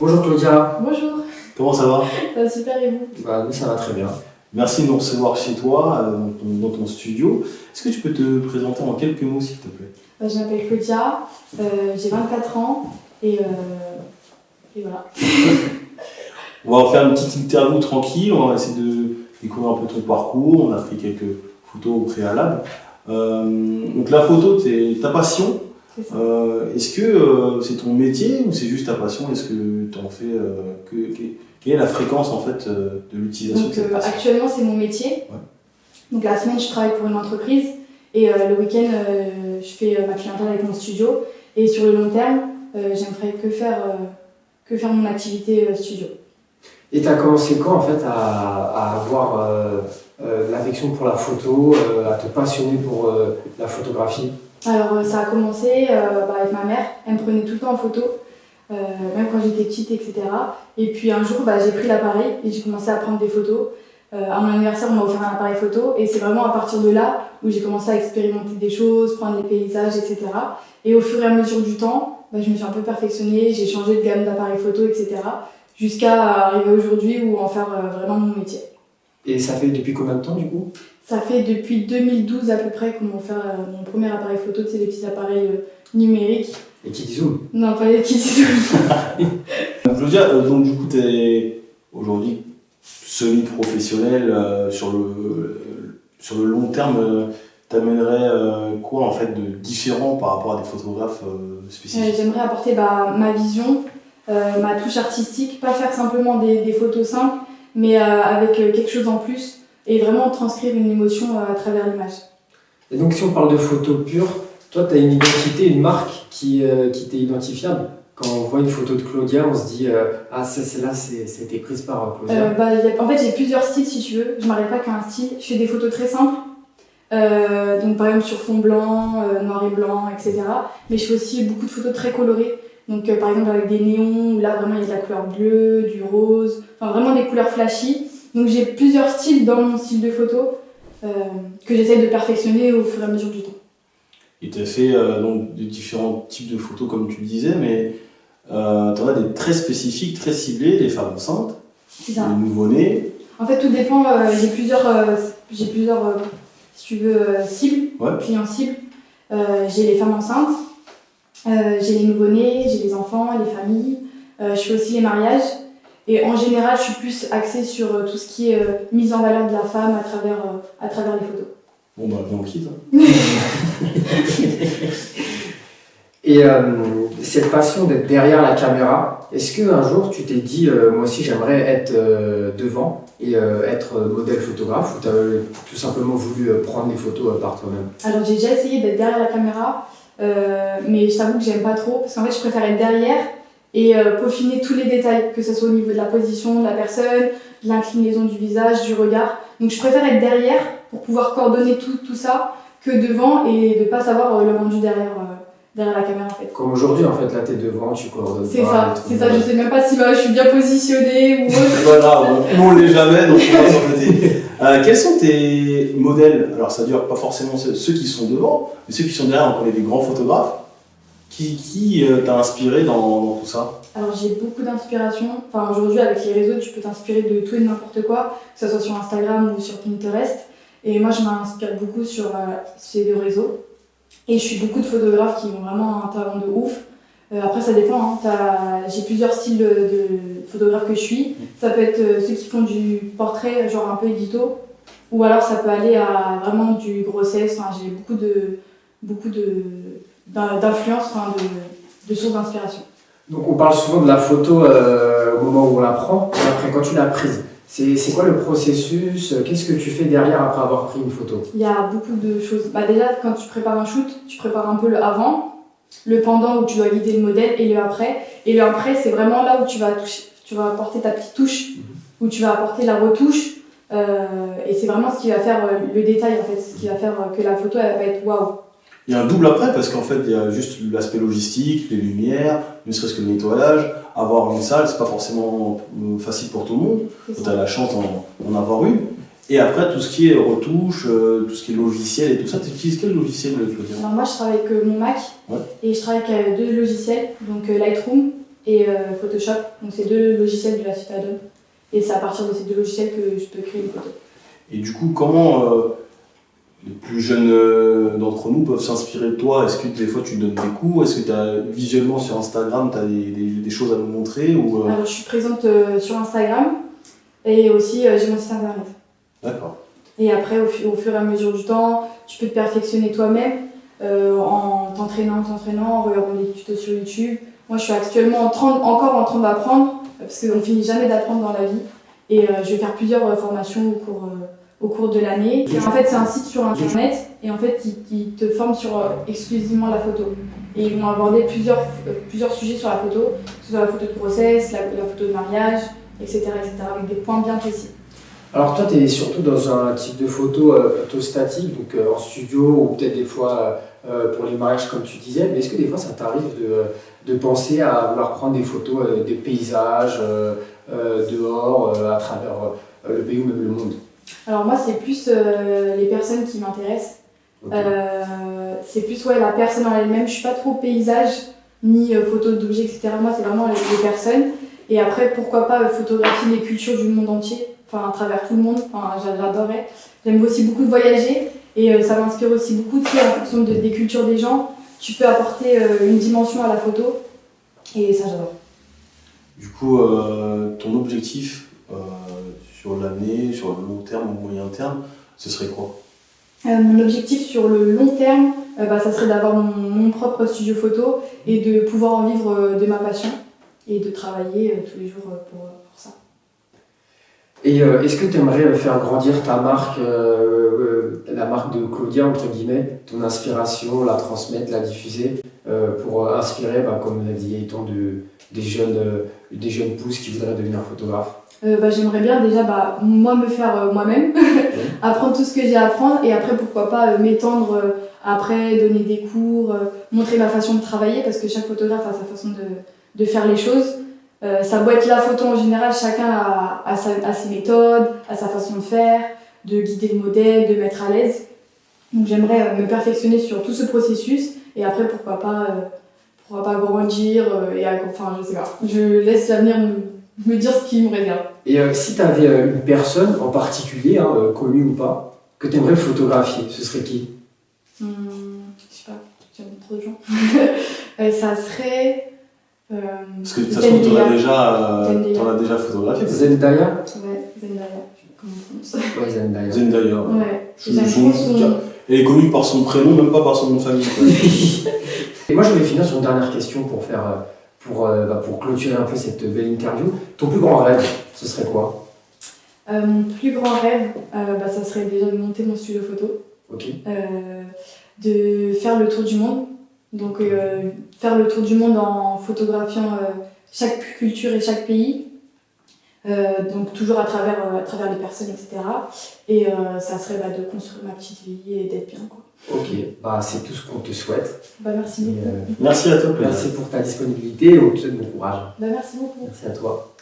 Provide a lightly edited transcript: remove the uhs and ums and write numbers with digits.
Bonjour Claudia. Bonjour, Comment ça va? ça va super et vous? Nous ça va très bien. Merci de nous recevoir chez toi, dans ton studio. Est-ce que tu peux te présenter en quelques mots, s'il te plaît? Je m'appelle Claudia, j'ai 24 ans et voilà. On va faire une petite interview tranquille, on va essayer de découvrir un peu ton parcours, on a pris quelques photos au préalable. Donc la photo, c'est ta passion. C'est ça. Est-ce que c'est ton métier ou c'est juste ta passion? Est-ce que tu en fais quelle est la fréquence en fait de l'utilisation de cette passion? Actuellement c'est mon métier. Ouais. Donc la semaine je travaille pour une entreprise et le week-end je fais ma clientèle avec mon studio. Et sur le long terme, j'aimerais que faire mon activité studio. Et tu as commencé quand en fait à avoir l'affection pour la photo, à te passionner pour la photographie? Alors ça a commencé avec ma mère, elle me prenait tout le temps en photo, même quand j'étais petite, etc. Et puis un jour j'ai pris l'appareil et j'ai commencé à prendre des photos. À mon anniversaire on m'a offert un appareil photo et c'est vraiment à partir de là où j'ai commencé à expérimenter des choses, prendre les paysages, etc. Et au fur et à mesure du temps, je me suis un peu perfectionnée, j'ai changé de gamme d'appareils photo, etc. Jusqu'à arriver aujourd'hui où en faire vraiment mon métier. Et ça fait depuis combien de temps du coup? Ça fait depuis 2012 à peu près qu'on m'a offert mon premier appareil photo, c'est des petits appareils numériques. Et qui dit zoom? Non, pas les qui disent. Claudia, donc du coup tu es aujourd'hui semi-professionnel sur le long terme, t'amènerais quoi en fait de différent par rapport à des photographes spécifiques? J'aimerais apporter ma vision, ma touche artistique, pas faire simplement des photos simples, mais avec quelque chose en plus et vraiment transcrire une émotion à travers l'image. Et donc si on parle de photo pure, toi tu as une identité, une marque qui t'est identifiable? Quand on voit une photo de Claudia, on se dit ah celle-là c'était prise par Claudia. En fait j'ai plusieurs styles si tu veux, je m'arrête pas qu'à un style, je fais des photos très simples. Donc par exemple sur fond blanc, noir et blanc, etc. Mais je fais aussi beaucoup de photos très colorées. Donc par exemple avec des néons, où là vraiment il y a de la couleur bleue, du rose, enfin vraiment des couleurs flashy. Donc j'ai plusieurs styles dans mon style de photo que j'essaie de perfectionner au fur et à mesure du temps. Et tu as fait donc de différents types de photos comme tu le disais, mais tu en as des très spécifiques, très ciblées, les femmes enceintes, C'est ça. les nouveau-nés. En fait tout dépend, j'ai plusieurs si tu veux, cibles, Ouais. clients cibles. J'ai les femmes enceintes, j'ai les nouveau-nés, j'ai les enfants, les familles, je fais aussi les mariages. Et en général, je suis plus axée sur tout ce qui est mise en valeur de la femme à travers les photos. Bon bah on quitte. Hein. Et cette passion d'être derrière la caméra, est-ce qu'un jour tu t'es dit moi aussi j'aimerais être devant et être modèle photographe, ou tu as tout simplement voulu prendre des photos par toi-même? Alors j'ai déjà essayé d'être derrière la caméra, mais je t'avoue que j'aime pas trop, parce qu'en fait je préfère être derrière et peaufiner tous les détails, que ce soit au niveau de la position de la personne, de l'inclinaison du visage, du regard. Donc je préfère être derrière pour pouvoir coordonner tout ça que devant et de pas savoir le rendu derrière la caméra en fait. Comme aujourd'hui en fait, là t'es devant, tu coordonnes C'est pas. ça, je sais même pas si je suis bien positionnée ou autre. C'est pas grave, nous on l'est jamais, donc on va s'embêter. Quels sont tes modèles? Alors ça dure pas forcément ceux qui sont devant, mais ceux qui sont derrière, on connaît des grands photographes. Qui t'a inspiré dans tout ça? Alors j'ai beaucoup d'inspiration. Enfin aujourd'hui avec les réseaux tu peux t'inspirer de tout et de n'importe quoi, que ce soit sur Instagram ou sur Pinterest. Et moi je m'inspire beaucoup sur ces deux réseaux. Et je suis beaucoup de photographes qui ont vraiment un talent de ouf. Après ça dépend, hein. J'ai plusieurs styles de photographes que je suis. Ça peut être ceux qui font du portrait genre un peu édito, ou alors ça peut aller à vraiment du grossesse. Enfin, j'ai beaucoup d'influence, de sources d'inspiration. Donc on parle souvent de la photo au moment où on la prend, et après quand tu l'as prise. C'est quoi le processus? Qu'est-ce que tu fais derrière après avoir pris une photo? Il y a beaucoup de choses. Déjà, quand tu prépares un shoot, tu prépares un peu le avant, le pendant où tu dois guider le modèle et le après. Et le après, c'est vraiment là où tu vas apporter ta petite touche, où tu vas apporter la retouche. Et c'est vraiment ce qui va faire le détail, en fait, ce qui va faire que la photo, elle va être waouh. Il y a un double après parce qu'en fait il y a juste l'aspect logistique, les lumières, ne serait-ce que le nettoyage. Avoir une salle, c'est pas forcément facile pour tout le monde. Tu as la chance d'en avoir une. Et après, tout ce qui est retouche, tout ce qui est logiciel et tout ça, tu utilises quel logiciel, Claudia? Alors moi, je travaille avec mon Mac, ouais. Et je travaille avec deux logiciels, donc Lightroom et Photoshop. Donc c'est deux logiciels de la suite Adobe. Et c'est à partir de ces deux logiciels que je peux créer une photo. Et du coup, comment les plus jeunes d'entre nous peuvent s'inspirer de toi? Est-ce que des fois tu donnes des cours? Est-ce que visuellement sur Instagram, tu as des choses à nous montrer ou, Alors je suis présente sur Instagram et aussi j'ai mon site internet. D'accord. Et après, au fur et à mesure du temps, tu peux te perfectionner toi-même en t'entraînant, en regardant des tutos sur YouTube. Moi, je suis actuellement encore en train d'apprendre, parce qu'on finit jamais d'apprendre dans la vie. Et je vais faire plusieurs formations au cours de l'année. En fait, c'est un site sur Internet, et en fait, ils te forment sur exclusivement la photo. Et ils vont aborder plusieurs sujets sur la photo, que ce soit la photo de grossesse, la photo de mariage, etc., avec des points bien précis. Alors toi, tu es surtout dans un type de photo plutôt statique, donc en studio ou peut-être des fois pour les mariages comme tu disais, mais est-ce que des fois ça t'arrive de penser à vouloir prendre des photos des paysages dehors, à travers le pays ou même le monde? Alors moi, c'est plus les personnes qui m'intéressent. Okay. C'est plus la personne en elle-même. Je suis pas trop paysage ni photo d'objets, etc. Moi, c'est vraiment les personnes. Et après, pourquoi pas photographier les cultures du monde entier, enfin à travers tout le monde. Enfin, j'adorerais. J'aime aussi beaucoup voyager et ça m'inspire aussi beaucoup. Tu sais, en fonction des cultures des gens, tu peux apporter une dimension à la photo et ça, j'adore. Du coup, ton objectif sur l'année, sur le long terme ou moyen terme, ce serait quoi? Mon objectif sur le long terme, ça serait d'avoir mon propre studio photo et de pouvoir en vivre de ma passion et de travailler tous les jours pour ça. Et est-ce que tu aimerais faire grandir ta marque, la marque de Claudia, entre guillemets, ton inspiration, la transmettre, la diffuser, pour inspirer, comme l'a dit Gaëtan, des jeunes pousses qui voudraient devenir photographes? J'aimerais bien déjà moi me faire moi-même, apprendre tout ce que j'ai à apprendre et après pourquoi pas m'étendre après, donner des cours, montrer ma façon de travailler parce que chaque photographe a sa façon de faire les choses. Ça doit être la photo en général, chacun a ses méthodes, a sa façon de faire, de guider le modèle, de mettre à l'aise. Donc j'aimerais me perfectionner sur tout ce processus et après pourquoi pas grandir enfin je sais pas. Je laisse l'avenir me dire ce qu'il me réserve. Et si tu avais une personne en particulier, connue ou pas, que tu aimerais photographier, ce serait qui? Je sais pas, j'aime trop de gens. Ça serait... Parce que de toute façon, t'en as déjà photographié. Zendaya? Ouais, Zendaya. Comment on prononce? Ouais, Zendaya. Zendaya. Ouais. J'aime trop son... Elle est connue par son prénom, même pas par son nom de famille. Et moi, je voulais finir sur une dernière question pour clôturer un peu cette belle interview. Ton plus grand rêve, ce serait quoi? Mon plus grand rêve, ça serait déjà de monter mon studio photo. Ok. De faire le tour du monde. Donc faire le tour du monde en photographiant chaque culture et chaque pays. Donc toujours à travers les personnes, etc. Et ça serait de construire ma petite vie et d'être bien, quoi. Ok, c'est tout ce qu'on te souhaite. Merci beaucoup. Merci à toi. Merci pour ta disponibilité et on te souhaite bon courage. Merci beaucoup. Merci à toi.